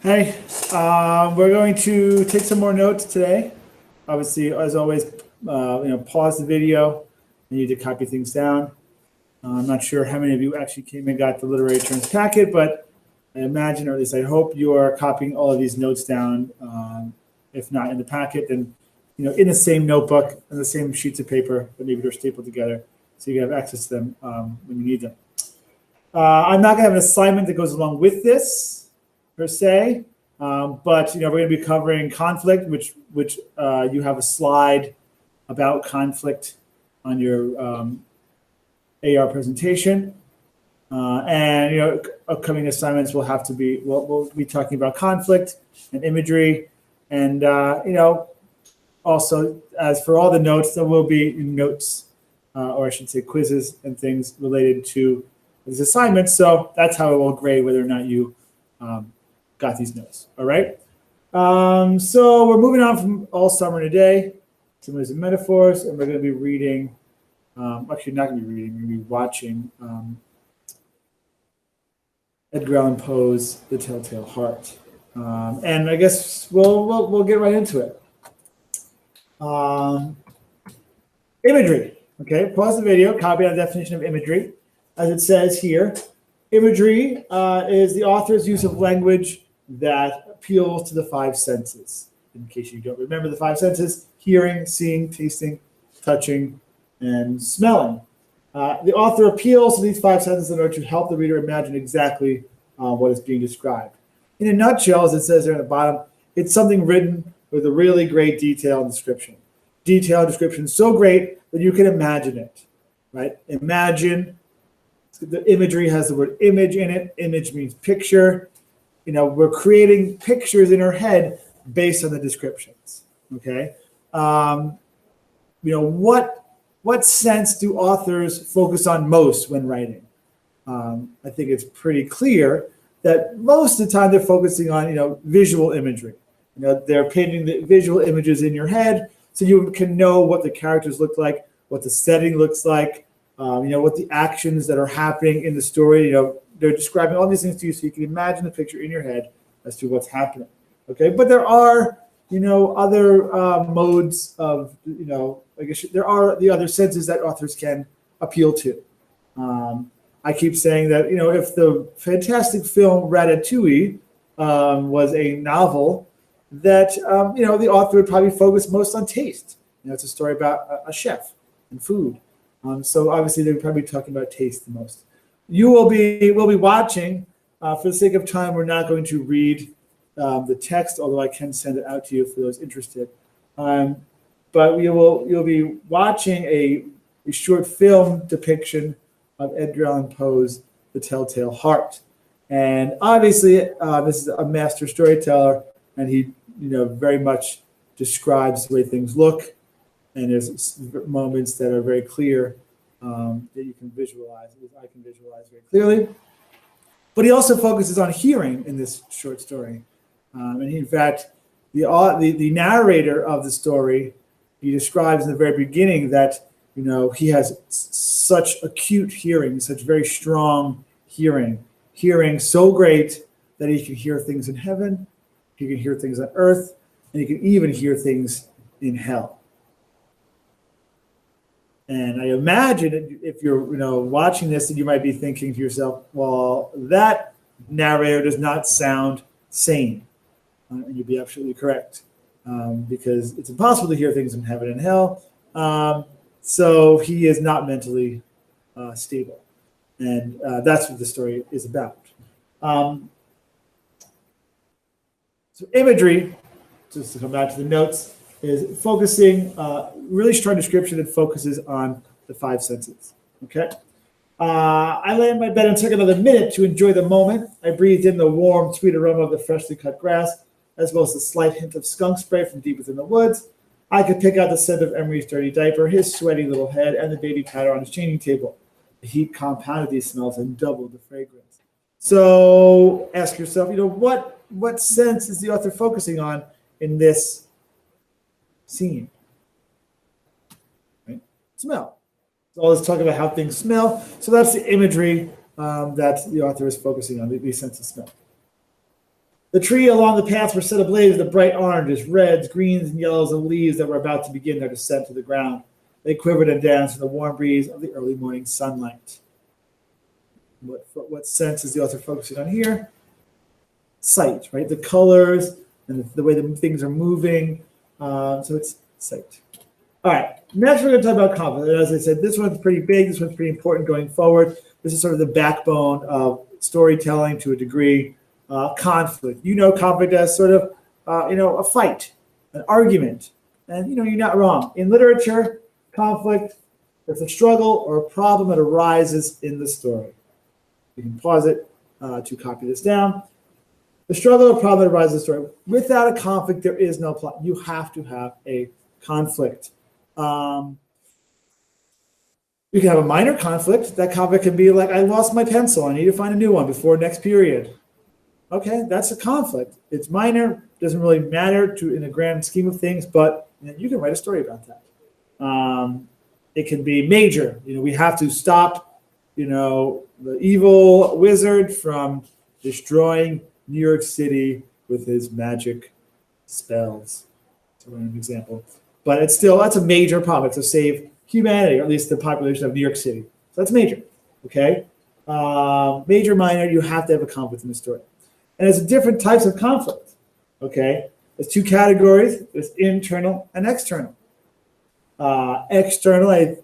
Hey, we're going to take some more notes today. Obviously, as always, pause the video. You need to copy things down. I'm not sure how many of you actually came and got the literary terms packet, but I imagine, or at least I hope, you are copying all of these notes down. If not in the packet, then in the same notebook and the same sheets of paper, but maybe they're stapled together, so you can have access to them when you need them. I'm not going to have an assignment that goes along with this per se, but we're going to be covering conflict, which you have a slide about conflict on your AR presentation, and upcoming assignments will have to be we'll be talking about conflict and imagery, and also, as for all the notes, there will be notes, or I should say quizzes and things related to these assignments. So that's how it will grade whether or not you got these notes. All right. So we're moving on from all summer today, similes and metaphors, and we're going to be reading. Actually, not going to be reading. We're going to be watching Edgar Allan Poe's *The Telltale Heart*, and I guess we'll get right into it. Imagery. Okay, pause the video. Copy the definition of imagery. As it says here, imagery is the author's use of language that appeals to the five senses. In case you don't remember the five senses: hearing, seeing, tasting, touching, and smelling. The author appeals to these five senses in order to help the reader imagine exactly what is being described. In a nutshell, as it says there at the bottom, it's something written with a really great detail and description. Detail and description so great that you can imagine it, right? Imagine. The imagery has the word image in it. Image means picture. We're creating pictures in our head based on the descriptions. Okay. What sense do authors focus on most when writing? I think it's pretty clear that most of the time they're focusing on, visual imagery. They're painting the visual images in your head so you can know what the characters look like, what the setting looks like, what the actions that are happening in the story. They're describing all these things to you so you can imagine the picture in your head as to what's happening. Okay, but there are, other modes of, I guess there are the other senses that authors can appeal to. I keep saying that, if the fantastic film Ratatouille was a novel, that, the author would probably focus most on taste. It's a story about a chef and food. So obviously they're probably talking about taste the most. We'll be watching. For the sake of time, we're not going to read the text, although I can send it out to you for those interested. But you'll be watching a short film depiction of Edgar Allan Poe's *The Telltale Heart*. And obviously, this is a master storyteller, and he very much describes the way things look. And there's moments that are very clear that you can visualize, I can visualize very clearly. But he also focuses on hearing in this short story. And he, in fact, the narrator of the story, he describes in the very beginning that, he has such acute hearing, such very strong hearing so great that he can hear things in heaven, he can hear things on earth, and he can even hear things in hell. And I imagine if you're, watching this, that you might be thinking to yourself, well, that narrator does not sound sane. And you'd be absolutely correct, because it's impossible to hear things in heaven and hell. So he is not mentally stable. And that's what the story is about. So imagery, just to come back to the notes, is focusing, really strong description that focuses on the five senses. Okay. I lay in my bed and took another minute to enjoy the moment. I breathed in the warm, sweet aroma of the freshly cut grass, as well as the slight hint of skunk spray from deep within the woods. I could pick out the scent of Emery's dirty diaper, his sweaty little head, and the baby powder on his changing table. The heat compounded these smells and doubled the fragrance. So ask yourself, what sense is the author focusing on in this scene? Right? Smell. So let's talk about how things smell. So that's the imagery that the author is focusing on, the sense of smell. The tree along the path were set ablaze with the bright oranges, reds, greens, and yellows of leaves that were about to begin their descent to the ground. They quivered and danced in the warm breeze of the early morning sunlight. What sense is the author focusing on here? Sight, right? The colors and the way the things are moving. So it's sight. All right, next we're going to talk about conflict. As I said, this one's pretty big. This one's pretty important going forward. This is sort of the backbone of storytelling to a degree. Conflict. You know conflict as sort of, a fight, an argument. And, you're not wrong. In literature, conflict, it's a struggle or a problem that arises in the story. You can pause it to copy this down. The struggle or problem that arises in the story. Without a conflict, there is no plot. You have to have a conflict. You can have a minor conflict. That conflict can be like, I lost my pencil. I need to find a new one before next period. Okay, that's a conflict. It's minor, doesn't really matter in the grand scheme of things, but you can write a story about that. It can be major. We have to stop, the evil wizard from destroying New York City with his magic spells. To run an example. But that's a major problem. It's to save humanity, or at least the population of New York City. So that's major, okay? Major, minor, you have to have a conflict in the story. And there's different types of conflict, okay? There's two categories. There's internal and external. External, I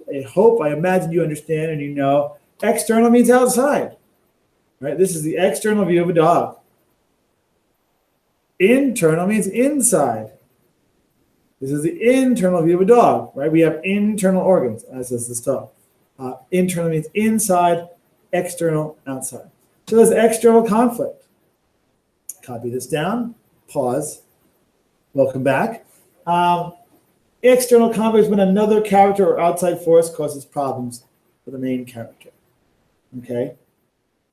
imagine you understand and you know. External means outside, right? This is the external view of a dog. Internal means inside. This is the internal view of a dog, right? We have internal organs, as does this dog. Internal means inside, external, outside. So there's external conflict. Copy this down, pause, welcome back. External conflict is when another character or outside force causes problems for the main character, okay?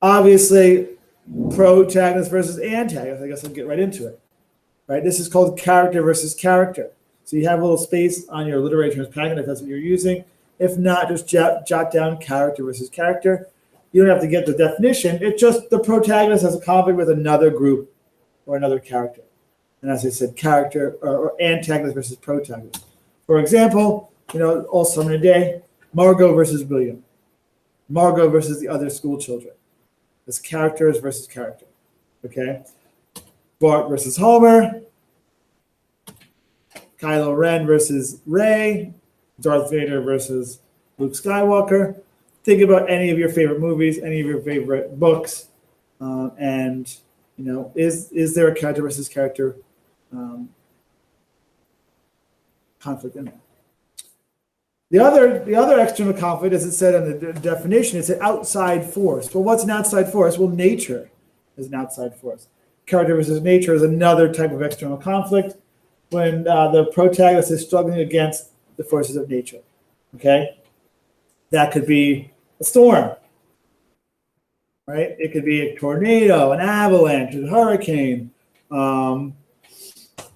Obviously, protagonist versus antagonist. I guess I'll get right into it, right? This is called character versus character. So you have a little space on your literary terms packet if that's what you're using. If not, just jot down character versus character. You don't have to get the definition. It's just the protagonist has a conflict with another group or another character. And as I said, character or antagonist versus protagonist. For example, All Summer in a Day, Margot versus William. Margot versus the other school children. It's characters versus character, okay? Bart versus Homer. Kylo Ren versus Rey. Darth Vader versus Luke Skywalker. Think about any of your favorite movies, any of your favorite books, and is there a character versus character conflict in there? The other external conflict, as it said in the definition, it's an outside force. Well, what's an outside force? Well, nature is an outside force. Character versus nature is another type of external conflict when the protagonist is struggling against the forces of nature. Okay, that could be a storm, right? It could be a tornado, an avalanche, a hurricane,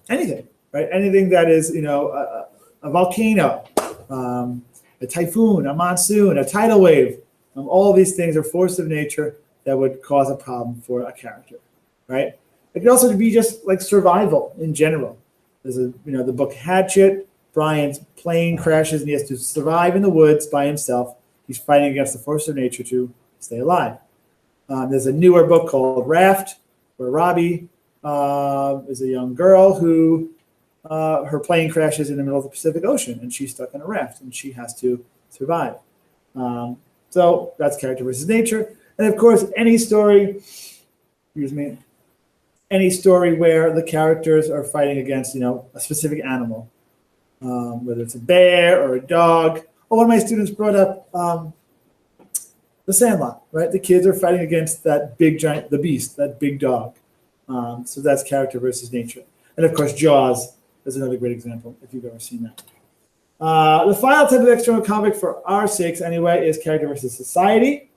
anything, right? Anything that is, a volcano, a typhoon, a monsoon, a tidal wave. All of these things are forces of nature that would cause a problem for a character, right? It could also be just like survival in general. There's the book Hatchet. Brian's plane crashes and he has to survive in the woods by himself. He's fighting against the force of nature to stay alive. There's a newer book called Raft, where Robbie is a young girl who her plane crashes in the middle of the Pacific Ocean and she's stuck in a raft and she has to survive. So that's character versus nature. And of course, any story where the characters are fighting against, a specific animal, whether it's a bear or a dog. One of my students brought up The Sandlot, right? The kids are fighting against that big giant, the beast, that big dog. So that's character versus nature. And of course, Jaws is another great example, if you've ever seen that. The final type of external conflict, for our sakes anyway, is character versus society.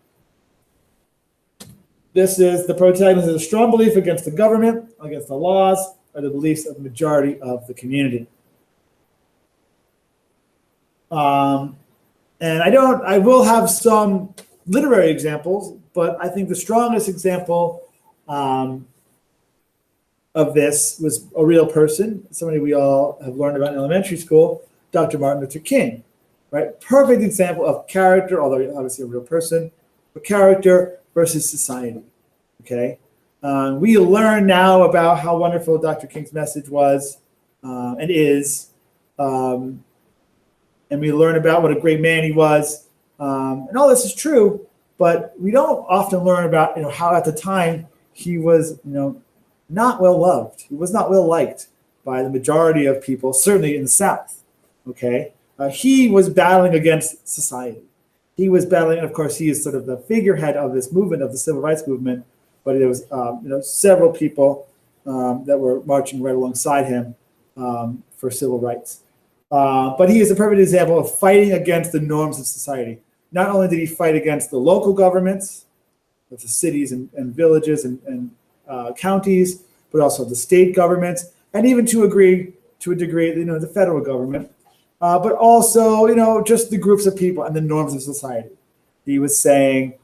This is the protagonist has a strong belief against the government, against the laws, or the beliefs of the majority of the community. And I will have some literary examples, But I think the strongest example of this was a real person, somebody we all have learned about in elementary school, Dr. Martin Luther King, right? Perfect example of character, although obviously a real person, but character versus society, okay? We learn now about how wonderful Dr. King's message was and is, and we learn about what a great man he was, and all this is true, but we don't often learn about, how at the time he was, not well loved. He was not well liked by the majority of people, certainly in the South. Okay, he was battling against society. He was battling, and of course, he is sort of the figurehead of this movement, of the civil rights movement. But there was, several people that were marching right alongside him for civil rights. But he is a perfect example of fighting against the norms of society. Not only did he fight against the local governments, of the cities and villages and counties, but also the state governments, and even to a degree, the federal government, but also, just the groups of people and the norms of society. He was saying,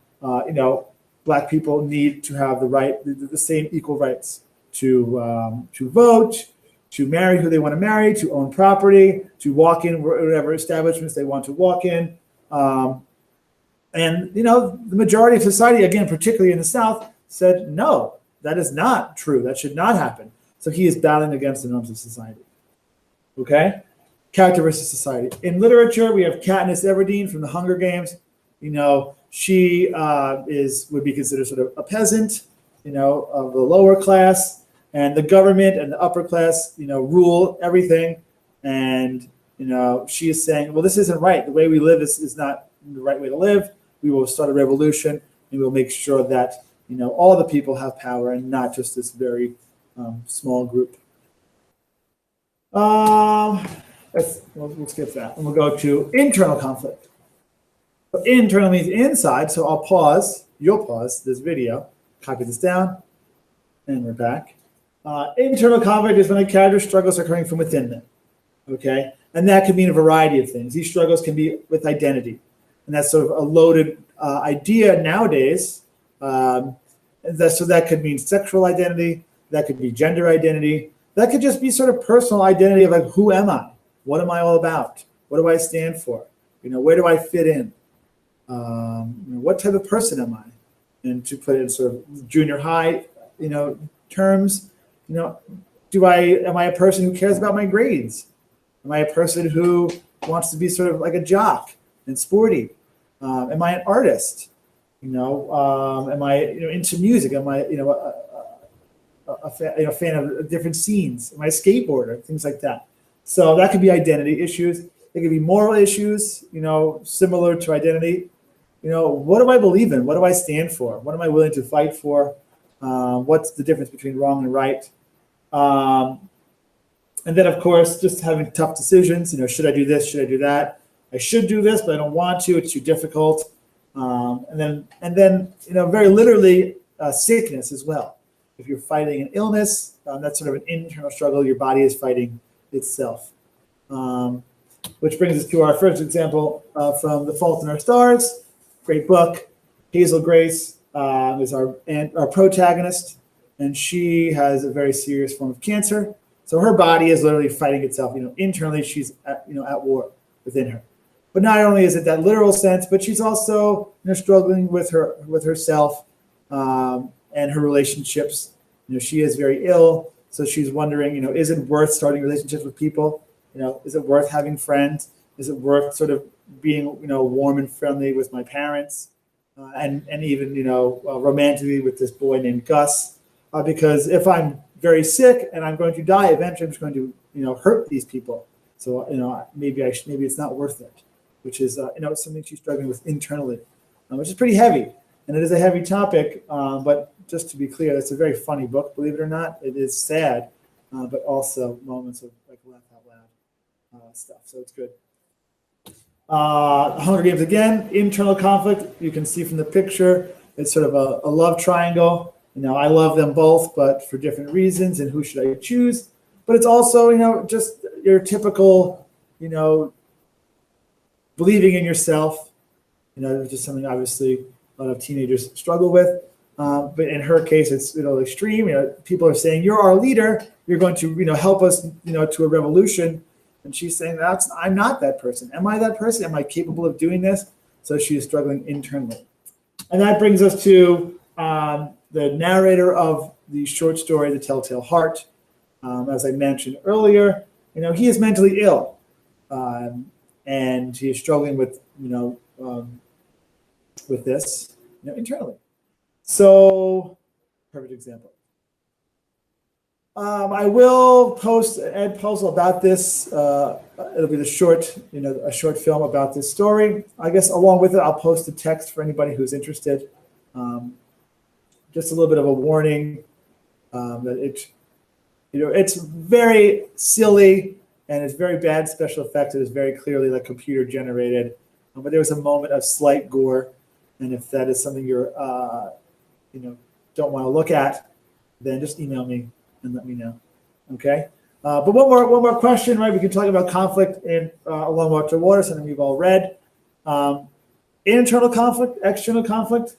Black people need to have the same equal rights to vote, to marry who they want to marry, to own property, to walk in whatever establishments they want to walk in. And the majority of society, again, particularly in the South, said, no, that is not true. That should not happen. So he is battling against the norms of society. Okay? Character versus society. In literature, we have Katniss Everdeen from the Hunger Games. She would be considered sort of a peasant, of the lower class, and the government and the upper class, rule everything. And, she is saying, well, this isn't right. The way we live is not the right way to live. We will start a revolution, and we'll make sure that, all the people have power and not just this very small group. We'll skip that, and we'll go to internal conflict. So internal means inside, so I'll pause. You'll pause this video, copy this down, and we're back. Internal conflict is when a character's struggles are coming from within them, okay? And that can mean a variety of things. These struggles can be with identity, and that's sort of a loaded idea nowadays. So that could mean sexual identity, that could be gender identity, that could just be sort of personal identity of like, who am I? What am I all about? What do I stand for? Where do I fit in? What type of person am I? And to put it in sort of junior high, terms, am I a person who cares about my grades? Am I a person who wants to be sort of like a jock and sporty? Am I an artist? Am I into music? Am I a fan of different scenes? Am I a skateboarder? Things like that. So that could be identity issues. It could be moral issues. Similar to identity. What do I believe in? What do I stand for? What am I willing to fight for? What's the difference between wrong and right? And then, of course, just having tough decisions. Should I do this? Should I do that? I should do this, but I don't want to. It's too difficult. And then, very literally, sickness as well. If you're fighting an illness, that's sort of an internal struggle. Your body is fighting itself. Which brings us to our first example from The Fault in Our Stars. Great book. Hazel Grace is our protagonist, and she has a very serious form of cancer. So her body is literally fighting itself. Internally, she's at war within her. But not only is it that literal sense, but she's also struggling with herself and her relationships. She is very ill, so she's wondering, is it worth starting relationships with people? Is it worth having friends? Is it worth sort of being warm and friendly with my parents, and even romantically with this boy named Gus? Because if I'm very sick and I'm going to die, eventually I'm just going to hurt these people. So maybe it's not worth it. Which is something she's struggling with internally, which is pretty heavy, and it is a heavy topic. But just to be clear, it's a very funny book. Believe it or not, it is sad, but also moments of like laugh out loud stuff. So it's good. Hunger Games again, internal conflict. You can see from the picture, it's sort of a love triangle. I love them both, but for different reasons. And who should I choose? But it's also just your typical believing in yourself, which is something obviously a lot of teenagers struggle with. But in her case, it's extreme. People are saying, "You're our leader. You're going to help us to a revolution," and she's saying, I'm not that person. Am I that person? Am I capable of doing this? So she is struggling internally, and that brings us to the narrator of the short story, "The Telltale Heart." As I mentioned earlier, he is mentally ill, and he is struggling with this internally. So, perfect example. I will post an Edpuzzle about this. It'll be a short film about this story. I guess along with it, I'll post the text for anybody who's interested. Just a little bit of a warning that it's very silly and it's very bad special effects. It is very clearly like computer generated, but there was a moment of slight gore, and if that is something you're don't want to look at, then just email me and let me know. Okay. But one more question, right? We can talk about conflict in A Long Walk to Water, something we've all read. Internal conflict, external conflict.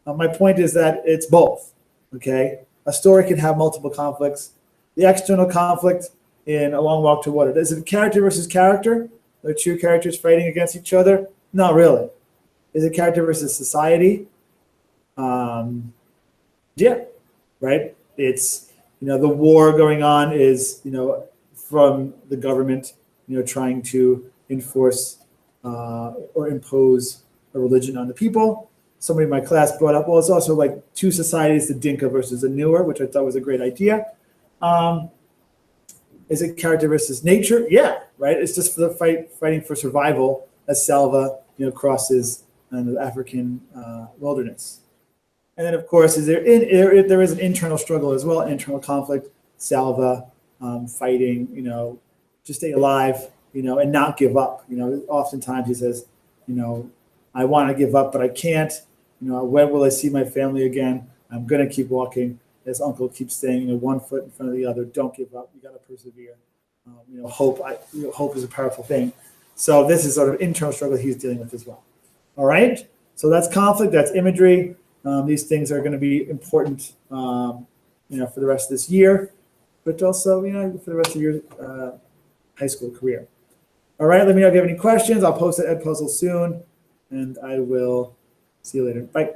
My point is that it's both. Okay. A story can have multiple conflicts. The external conflict in A Long Walk to Water, is it character versus character? Are two characters fighting against each other? Not really. Is it character versus society? Yeah, right. It's the war going on is from the government trying to enforce or impose a religion on the people. Somebody in my class brought up, well, it's also like two societies, the Dinka versus the Newer, which I thought was a great idea. Is it character versus nature? Yeah, right. It's just for the fighting for survival as Salva crosses the African wilderness. And then, of course, there is an internal struggle as well, internal conflict. Salva fighting, to stay alive, and not give up. Oftentimes he says, I want to give up, but I can't. When will I see my family again? I'm going to keep walking. His uncle keeps saying, 1 foot in front of the other. Don't give up. You got to persevere. Hope is a powerful thing. So this is sort of internal struggle he's dealing with as well. All right. So that's conflict. That's imagery. These things are going to be important, for the rest of this year, but also, for the rest of your high school career. All right, let me know if you have any questions. I'll post the Edpuzzle soon, and I will see you later. Bye.